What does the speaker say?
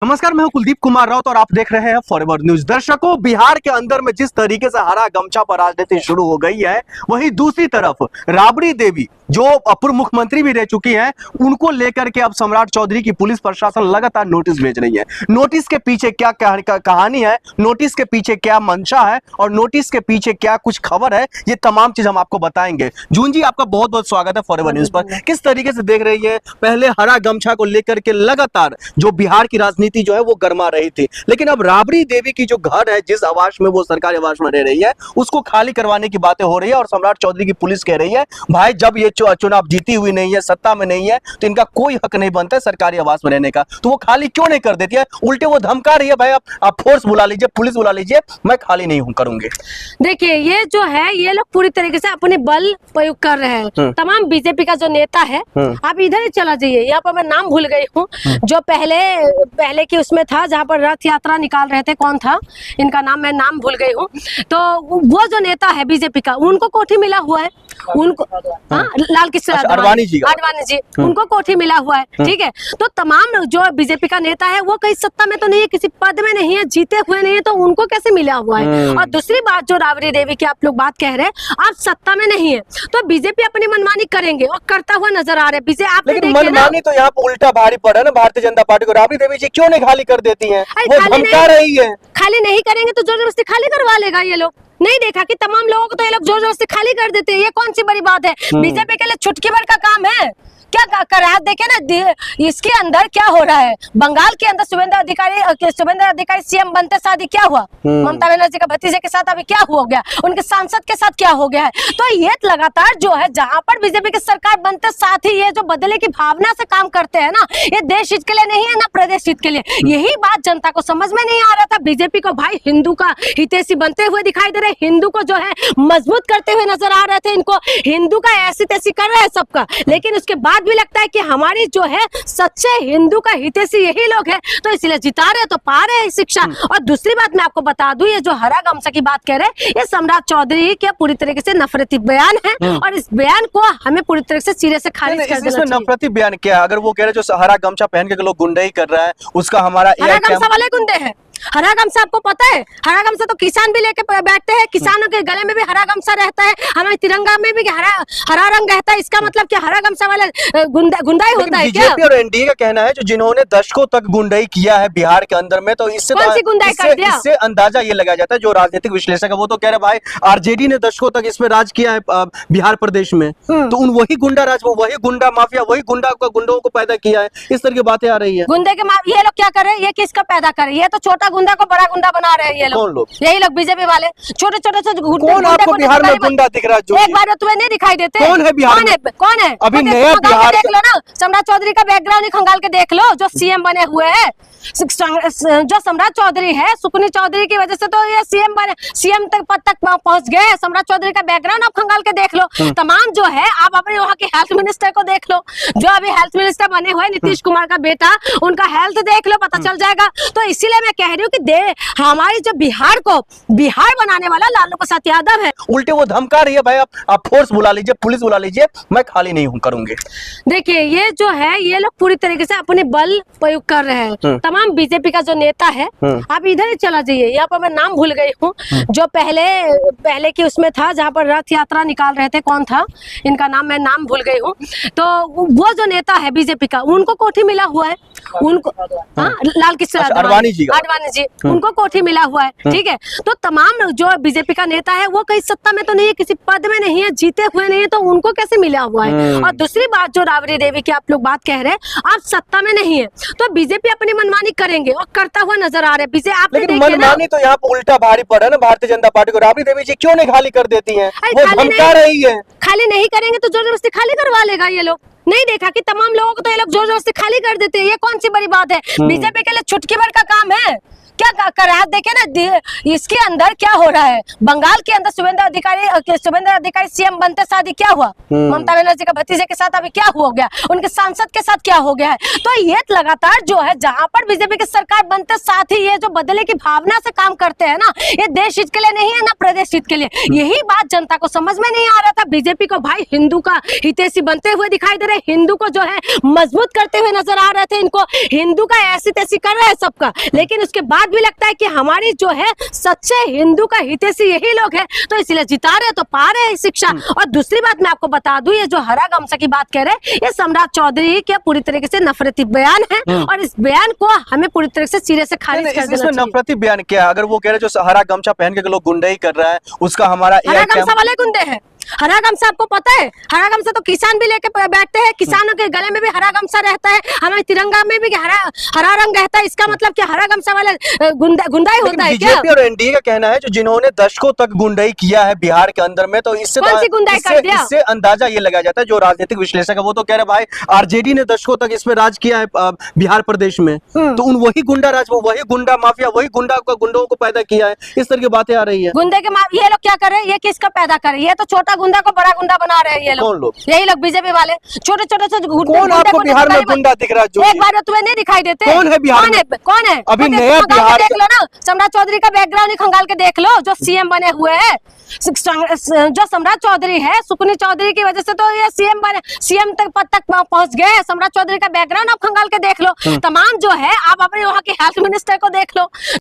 नमस्कार, मैं हूं कुलदीप कुमार राउत और आप देख रहे हैं फॉरएवर न्यूज। दर्शकों, बिहार के अंदर में जिस तरीके से हरा गमछा पर राजनीति शुरू हो गई है, वहीं दूसरी तरफ राबड़ी देवी जो पूर्व मुख्यमंत्री भी रह चुकी हैं, उनको लेकर के अब सम्राट चौधरी की पुलिस प्रशासन लगातार नोटिस भेज रही है। नोटिस के पीछे क्या कहानी है, नोटिस के पीछे क्या मंशा है और नोटिस के पीछे क्या कुछ खबर है, ये तमाम चीज हम आपको बताएंगे। जून जी, आपका बहुत बहुत स्वागत है फॉरएवर न्यूज पर। किस तरीके से देख रही है, पहले हरा गमछा को लेकर के लगातार जो बिहार की राजनीति जो है वो गर्मा रही थी, लेकिन अब राबड़ी देवी की जो घर है, जिस आवास में वो सरकारी आवास में रह रही है, उसको खाली करवाने की बातें हो रही है और सम्राट चौधरी की पुलिस कह रही है भाई जब ये चुनाव जीती हुई नहीं है, सत्ता में नहीं है, तो इनका कोई हक नहीं बनता है सरकारी आवास में रहने का, तो वो खाली क्यों नहीं कर देती है। उल्टे वो धमका रही है भाई आप फोर्स बुला लीजिए, पुलिस बुला लीजिए, मैं खाली नहीं हूं करूंगी। देखिए, ये जो है ये लोग पूरी तरीके से अपने बल प्रयोग कर रहे हैं। तमाम बीजेपी का जो नेता है, आप इधर ही चला जाइए, यहाँ पर मैं नाम भूल गई हूँ, जो पहले की उसमें था जहाँ पर रथ यात्रा निकाल रहे थे, कौन था इनका नाम, मैं नाम भूल गई हूँ। तो वो जो नेता है बीजेपी का, उनको कोठी मिला हुआ है, उनको लाल किशोर आडवाणी जी उनको कोठी मिला हुआ है, ठीक है। तो तमाम जो बीजेपी का नेता है वो कहीं सत्ता में तो नहीं है, किसी पद में नहीं है, जीते हुए नहीं है, तो उनको कैसे मिला हुआ है। और दूसरी बात, जो राबड़ी देवी की आप लोग बात कह रहे हैं, आप सत्ता में नहीं है तो बीजेपी अपनी मनमानी करेंगे और करता हुआ नजर आ रहे हैं। आप लेकिन मनमानी तो यहाँ पर उल्टा भारी पड़ा ना भारतीय जनता पार्टी को। राबड़ी देवी जी क्यों नहीं खाली कर देती है, वो धमका रही है। खाली नहीं करेंगे तो जोर जबरदस्ती खाली करवा लेगा ये लोग। नहीं देखा कि तमाम लोगों को तो ये लोग जोर जोर से खाली कर देते हैं, ये कौन सी बड़ी बात है। बीजेपी के लिए चुटकी भर का काम है, क्या कर रहा है देखे ना, इसके अंदर क्या हो रहा है। बंगाल के अंदर शुभेंद्र अधिकारी सीएम बनते शादी क्या हुआ, ममता बनर्जी का भतीजे के साथ अभी क्या हो गया, उनके सांसद के साथ क्या हो गया है। तो ये लगातार जो है, जहां पर बीजेपी की सरकार बनते साथ ही ये जो बदले की भावना से काम करते हैं ना, ये देश हित के लिए नहीं है ना प्रदेश हित के लिए। यही बात जनता को समझ में नहीं आ रहा था। बीजेपी को भाई हिंदू का हितैषी बनते हुए दिखाई दे रहे, हिंदू को जो है मजबूत करते हुए नजर आ रहे थे, इनको हिंदू का ऐसी तैसी कर रहे हैं सबका। लेकिन उसके बाद भी लगता है कि हमारी जो है सच्चे हिंदू का हितैषी यही लोग हैं, तो इसलिए जिता रहे तो पा रहे हैं शिक्षा। और दूसरी बात मैं आपको बता दूं, ये जो हरा गमछा की बात कह रहे हैं, ये सम्राट चौधरी के पूरी तरीके से नफरती बयान है और इस बयान को हमें पूरी तरह से सिरे से खारिज कर देना चाहिए। नफरती बयान क्या, अगर वो कह रहे जो हरा गमछा पहन के लोग गुंडाई कर रहा है, उसका हमारा हरा गमछा वाले गुंडे हैं। हरा गमछा आपको पता है, हरा गमछा तो किसान भी लेके बैठते हैं, किसानों के गले में भी हरा गमछा रहता है, हमारे तिरंगा में भी हरा रंग रहता है। इसका मतलब क्या हरा गमछा वाला गुंडाई होता है क्या? बीजेपी और एनडीए का कहना है जो जिन्होंने दशकों तक गुंडाई किया है बिहार के अंदर में, तो इससे इससे अंदाजा ये लगाया जाता है, जो राजनीतिक विश्लेषक है वो तो कह रहे भाई आरजेडी ने दशकों तक इसमें राज किया है बिहार प्रदेश में, तो उन वही गुंडा राज, वही गुंडा माफिया, वही गुंडों को पैदा किया है। इस तरह की बातें आ रही है। गुंडे के ये लोग क्या कर रहे हैं, ये किसका पैदा कर रहे हैं, ये तो छोटा गुंडा को बड़ा गुंडा बना रहे हैं ये लोग। कौन लोग? यही लोग बीजेपी वाले, छोटे छोटे से कौन आपको बिहार में गुंडा दिख रहा है? एक बार तुम्हें नहीं दिखाई देते? कौन है बिहार में? कौन है अभी नया बिहार? देख लो ना, सम्राट चौधरी का बैकग्राउंड खंगाल के देख लो, जो सीएम बने हुए हैं। जो सम्राट चौधरी है, सुकनी चौधरी की वजह से तो ये सीएम तक पद तक पहुंच गए। सम्राट चौधरी का बैकग्राउंड आप खंगाल के देख लो। तमाम जो है, आप अपने वहाँ के हेल्थ मिनिस्टर को देख लो, जो अभी हेल्थ मिनिस्टर बने हुए नीतीश कुमार का बेटा, उनका हेल्थ देख लो, पता चल जाएगा। तो इसीलिए मैं कह रही हूँ कि हमारी जो बिहार को बिहार बनाने वाला लालू प्रसाद यादव है। उल्टे वो धमका रही है भाई आप फोर्स बुला लीजिए, पुलिस बुला लीजिए, मैं खाली नहीं हूं करूंगी। देखिए, ये जो है ये लोग पूरी तरीके से अपने बल प्रयोग कर रहे हैं। तमाम बीजेपी का जो नेता है, आप इधर ही चला जाइए, यहाँ पर मैं नाम भूल गई हूँ, जो पहले की उसमें था जहाँ पर रथ यात्रा निकाल रहे थे, कौन था इनका नाम, मैं नाम भूल गई हूँ। तो वो जो नेता है बीजेपी का, उनको कोठी मिला हुआ है, उनको लाल किशोर आडवाणी जी उनको कोठी मिला हुआ है, ठीक है। तो तमाम जो बीजेपी का नेता है वो कहीं सत्ता में तो नहीं है, किसी पद में नहीं है, जीते हुए नहीं है, तो उनको कैसे मिला हुआ है। और दूसरी बात, जो राबड़ी देवी की आप लोग बात कह रहे हैं, आप सत्ता में नहीं है तो बीजेपी अपनी मनमानी करेंगे और करता हुआ नजर आ रहे हैं। लेकिन मनमानी तो यहाँ पर उल्टा भारी पड़ा ना भारतीय जनता पार्टी को। राबड़ी देवी जी क्यों नहीं खाली कर देती है, वो धमका रही है। खाली नहीं करेंगे तो जोर जबरदस्ती खाली करवा लेगा ये लोग। नहीं देखा कि तमाम लोगों को तो ये लोग जोर जोर से खाली कर देते हैं, ये कौन सी बड़ी बात है। बीजेपी के लिए चुटकी भर का काम है, क्या करा देखे ना, इसके अंदर क्या हो रहा है। बंगाल के अंदर शुभेंद्र अधिकारी सीएम बनते शादी क्या हुआ, ममता बनर्जी का भतीजे के साथ अभी क्या हो गया, उनके सांसद के साथ क्या हो गया है। तो ये लगातार जो है, जहां पर बीजेपी की सरकार बनते साथ ही ये जो बदले की भावना से काम करते हैं ना, ये देश हित के लिए नहीं है ना प्रदेश हित के लिए। यही बात जनता को समझ में नहीं आ रहा था। बीजेपी को भाई हिंदू का हितैषी बनते हुए दिखाई दे रहे, हिंदू को जो है मजबूत करते हुए नजर आ रहे थे, इनको हिंदू का ऐसी तैसी कर रहे हैं सबका। लेकिन उसके बाद भी लगता है कि हमारी जो है सच्चे हिंदू का हितैषी यही लोग हैं, तो इसलिए जिता रहे तो पा रहे हैं शिक्षा। और दूसरी बात मैं आपको बता दूं, ये जो हरा गमछा की बात कह रहे हैं, ये सम्राट चौधरी के पूरी तरीके से नफरती बयान है, और इस बयान को हमें पूरी तरह से सिरे से खारिज कर देना चाहिए। इसमें नफरती बयान क्या है? अगर वो कह रहे जो हरा गमछा पहन के लोग गुंडाई कर रहा है, उसका हमारा हरा गमछा वाले गुंडे हैं। हरा गमछा आपको पता है, हरा गमछा तो किसान भी लेके बैठते हैं, किसानों के गले में भी हरा गमछा रहता है, हमारे तिरंगा में भी हरा रंग रहता है। इसका मतलब क्या हरा गमछा वाले गुंडाई होता है क्या? बीजेपी और एनडीए का कहना है जो जिन्होंने दशकों तक गुंडाई किया है बिहार के अंदर में, तो इससे इससे अंदाजा ये लगाया जाता है, जो राजनीतिक विश्लेषक है वो तो कह रहे भाई आरजेडी ने दशकों तक इसमें राज किया है बिहार प्रदेश में, तो उन वही गुंडा राज, वही गुंडा माफिया, वही गुंडों को पैदा किया है। इस तरह की बातें आ रही है। गुंडे के ये लोग क्या कर रहे हैं, ये किसका पैदा कर रहे हैं? ये तो छोटा गुंडा को बड़ा गुंडा बना रहे हैं ये लोग। यही लोग बीजेपी वाले छोटे छोटे से कौन आपको बिहार में गुंडा दिख रहा है? एक बार तुम्हें नहीं दिखाई देते? कौन है बिहार में? कौन है? अभी नया बिहार देख लो ना, सम्राट चौधरी का बैकग्राउंड खंगाल के देख लो, जो सीएम बने हुए हैं। जो सम्राट चौधरी है, सुकनी चौधरी की वजह से तो ये सीएम तक पद तक पहुंच गए। सम्राट चौधरी का बैकग्राउंड आप खंगाल के देख लो। तमाम जो है, आप अपने वहाँ के हेल्थ मिनिस्टर को देख लो।